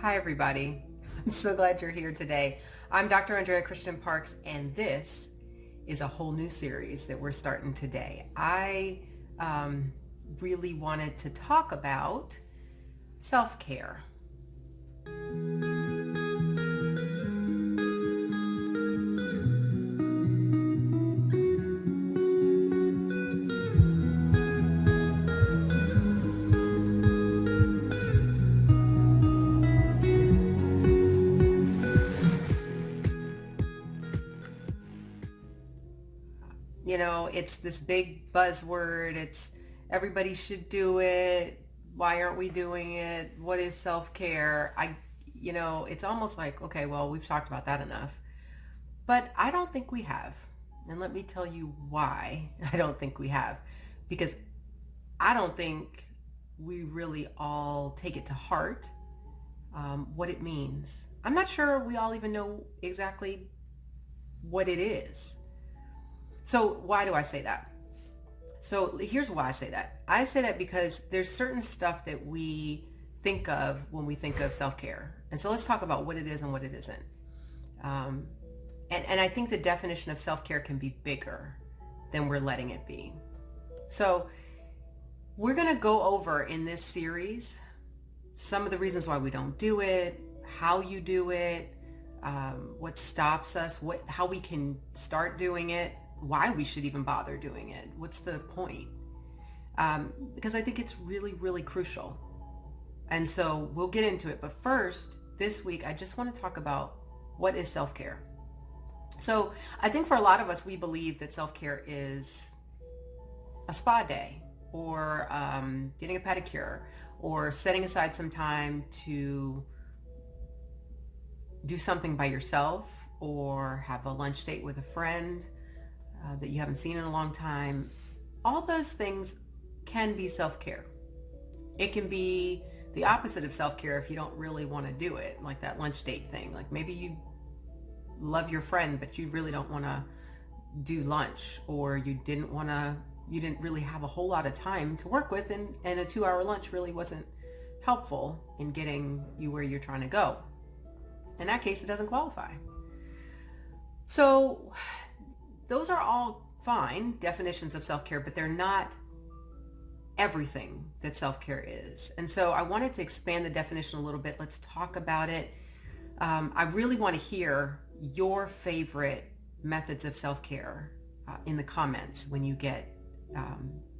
Hi, everybody. I'm so glad you're here today. I'm Dr. Andrea Christian Parks, and this is a whole new series that we're starting today. I really wanted to talk about self-care. You know, it's this big buzzword. It's everybody should do it. Why aren't we doing it? What is self-care? It's almost like, okay, well, we've talked about that enough. But I don't think we have. And let me tell you why I don't think we have. Because I don't think we really all take it to heart, what it means. I'm not sure we all even know exactly what it is. So why do I say that? So here's why I say that. I say that because there's certain stuff that we think of when we think of self-care. And so let's talk about what it is and what it isn't. And I think the definition of self-care can be bigger than we're letting it be. So we're going to go over in this series some of the reasons why we don't do it, how you do it, what stops us, how we can start doing it, why we should even bother doing it. What's the point? Because I think it's really, really crucial. And so we'll get into it. But first, this week, I just want to talk about what is self-care. So I think for a lot of us, we believe that self-care is a spa day or getting a pedicure or setting aside some time to do something by yourself or have a lunch date with a friend that you haven't seen in a long time. All those things can be self-care. It can be the opposite of self-care if you don't really want to do it, like that lunch date thing. Like maybe you love your friend, but you really don't want to do lunch, or you didn't really have a whole lot of time to work with, and a 2-hour lunch really wasn't helpful in getting you where you're trying to go. In that case, it doesn't qualify. So those are all fine definitions of self-care, but they're not everything that self-care is. And so I wanted to expand the definition a little bit. Let's talk about it. I really want to hear your favorite methods of self-care in the comments when you get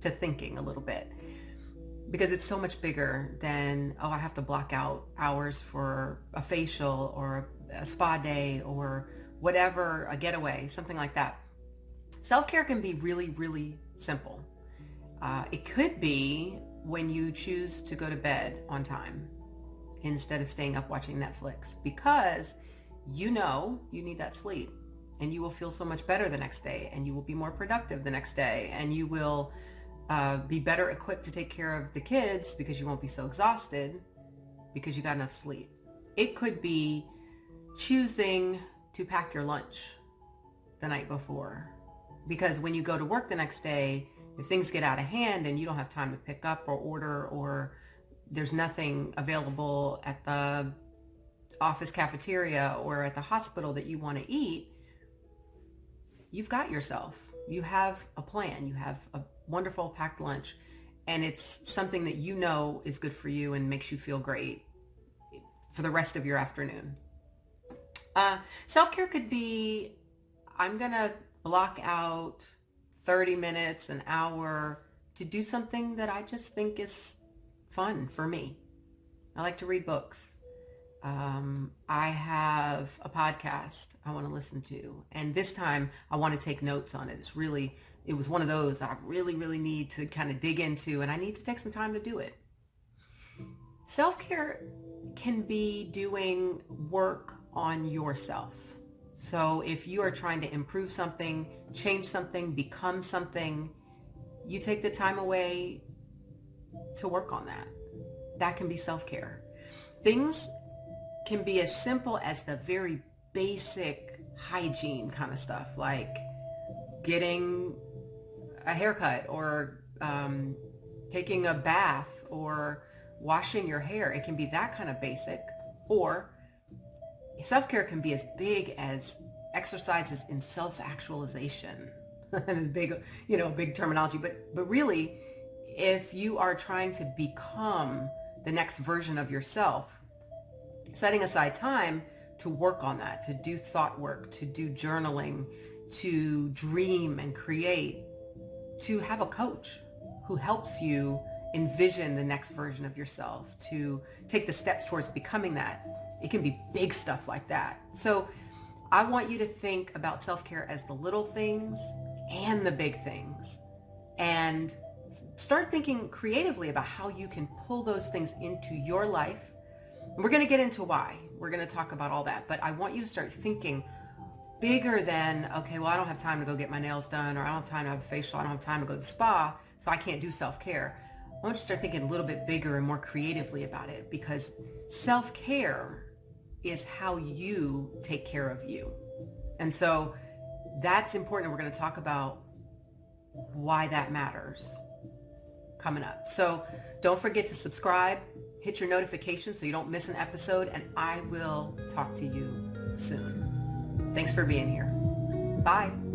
to thinking a little bit, because it's so much bigger than, oh, I have to block out hours for a facial or a spa day or whatever, a getaway, something like that. Self-care can be really, really simple. It could be when you choose to go to bed on time instead of staying up watching Netflix, because you know you need that sleep, and you will feel so much better the next day, and you will be more productive the next day, and you will be better equipped to take care of the kids because you won't be so exhausted because you got enough sleep. It could be choosing to pack your lunch the night before, because when you go to work the next day, if things get out of hand and you don't have time to pick up or order, or there's nothing available at the office cafeteria or at the hospital that you want to eat, you've got yourself. You have a plan. You have a wonderful packed lunch, and it's something that you know is good for you and makes you feel great for the rest of your afternoon. Self-care could be, I'm going to block out 30 minutes, an hour to do something that I just think is fun for me. I like to read books. I have a podcast I want to listen to, and this time I want to take notes on it. It was one of those I really, really need to kind of dig into, and I need to take some time to do it. Self-care can be doing work on yourself. So if you are trying to improve something, change something, become something, you take the time away to work on that. That can be self-care. Things can be as simple as the very basic hygiene kind of stuff, like getting a haircut or taking a bath or washing your hair. It can be that kind of basic. Or self-care can be as big as exercises in self-actualization. And it's big, big terminology, but really, if you are trying to become the next version of yourself, setting aside time to work on that, to do thought work, to do journaling, to dream and create, to have a coach who helps you envision the next version of yourself, to take the steps towards becoming that. It can be big stuff like that. So I want you to think about self-care as the little things and the big things, and start thinking creatively about how you can pull those things into your life. We're going to get into why. We're going to talk about all that, but I want you to start thinking bigger than, okay, well, I don't have time to go get my nails done, or I don't have time to have a facial, I don't have time to go to the spa, so I can't do self-care. I want you to start thinking a little bit bigger and more creatively about it, because self-care is how you take care of you. And so that's important. We're going to talk about why that matters coming up. So don't forget to subscribe, hit your notifications so you don't miss an episode, and I will talk to you soon. Thanks for being here. Bye.